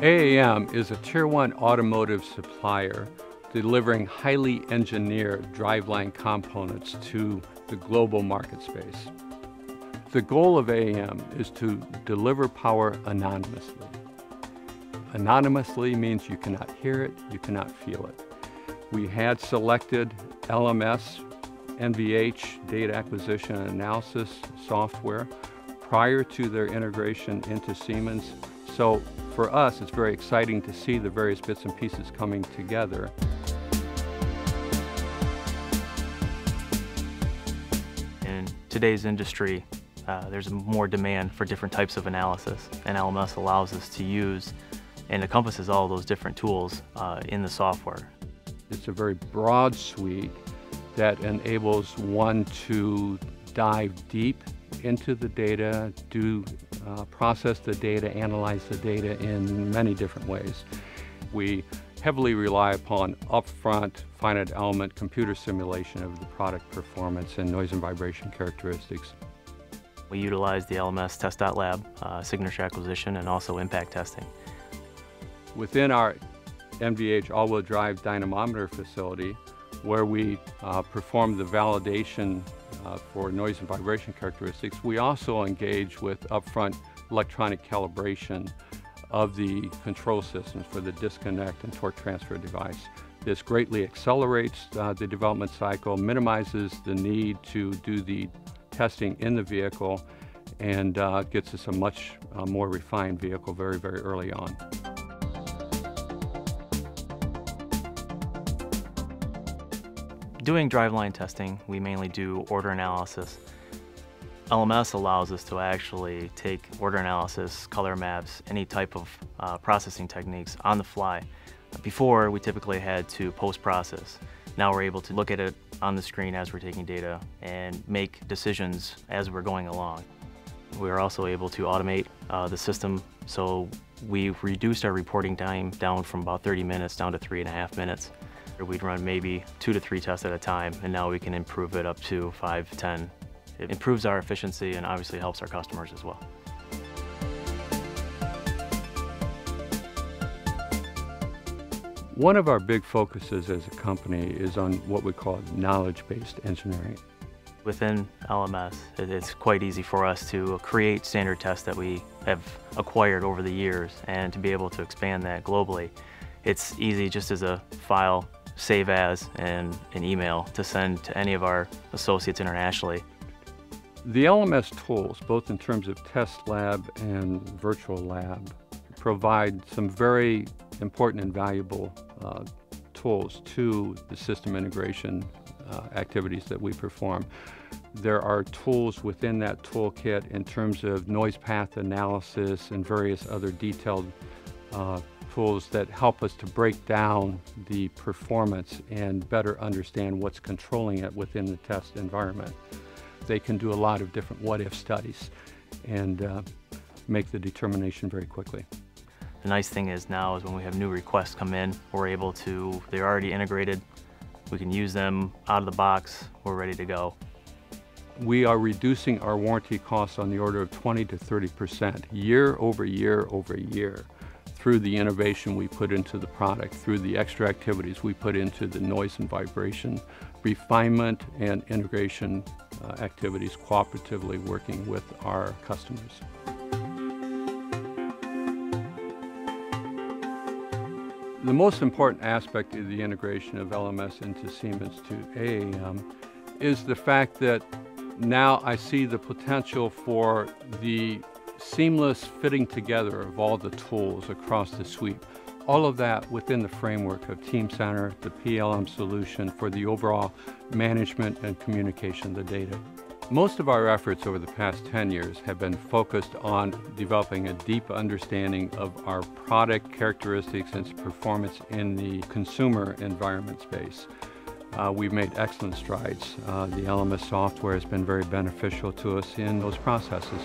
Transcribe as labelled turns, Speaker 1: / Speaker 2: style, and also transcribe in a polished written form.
Speaker 1: AAM is a Tier 1 automotive supplier delivering highly engineered driveline components to the global market space. The goal of AAM is to deliver power anonymously. Anonymously means you cannot hear it, you cannot feel it. We had selected LMS, NVH, data acquisition and analysis software prior to their integration into Siemens. So for us, it's very exciting to see the various bits and pieces coming together.
Speaker 2: In today's industry, there's more demand for different types of analysis, and LMS allows us to use and encompasses all those different tools in the software.
Speaker 1: It's a very broad suite that enables one to dive deep into the data, process the data, analyze the data in many different ways. We heavily rely upon upfront finite element computer simulation of the product performance and noise and vibration characteristics.
Speaker 2: We utilize the LMS Test.Lab, signature acquisition, and also impact testing.
Speaker 1: Within our NVH all-wheel drive dynamometer facility, where we perform the validation for noise and vibration characteristics, we also engage with upfront electronic calibration of the control systems for the disconnect and torque transfer device. This greatly accelerates the development cycle, minimizes the need to do the testing in the vehicle, and gets us a much more refined vehicle very, very early on.
Speaker 2: Doing driveline testing, we mainly do order analysis. LMS allows us to actually take order analysis, color maps, any type of processing techniques on the fly. Before, we typically had to post-process. Now we're able to look at it on the screen as we're taking data and make decisions as we're going along. We're also able to automate the system, so we've reduced our reporting time down from about 30 minutes down to 3.5 minutes. We'd run maybe 2 to 3 tests at a time, and now we can improve it up to 5, 10. It improves our efficiency and obviously helps our customers as well.
Speaker 1: One of our big focuses as a company is on what we call knowledge-based engineering.
Speaker 2: Within LMS, it's quite easy for us to create standard tests that we have acquired over the years, and to be able to expand that globally. It's easy just as a file, save as, and an email to send to any of our associates internationally.
Speaker 1: The LMS tools, both in terms of test lab and virtual lab, provide some very important and valuable tools to the system integration activities that we perform. There are tools within that toolkit in terms of noise path analysis and various other detailed tools that help us to break down the performance and better understand what's controlling it within the test environment. They can do a lot of different what-if studies and make the determination very quickly.
Speaker 2: The nice thing is now is when we have new requests come in, we're able to, they're already integrated, we can use them out of the box, we're ready to go.
Speaker 1: We are reducing our warranty costs on the order of 20 to 30% year over year over year through the innovation we put into the product, through the extra activities we put into the noise and vibration, refinement and integration activities cooperatively working with our customers. The most important aspect of the integration of LMS into Siemens to AAM is the fact that now I see the potential for the seamless fitting together of all the tools across the suite. All of that within the framework of Teamcenter, the PLM solution for the overall management and communication of the data. Most of our efforts over the past 10 years have been focused on developing a deep understanding of our product characteristics and its performance in the consumer environment space. we've made excellent strides. The LMS software has been very beneficial to us in those processes.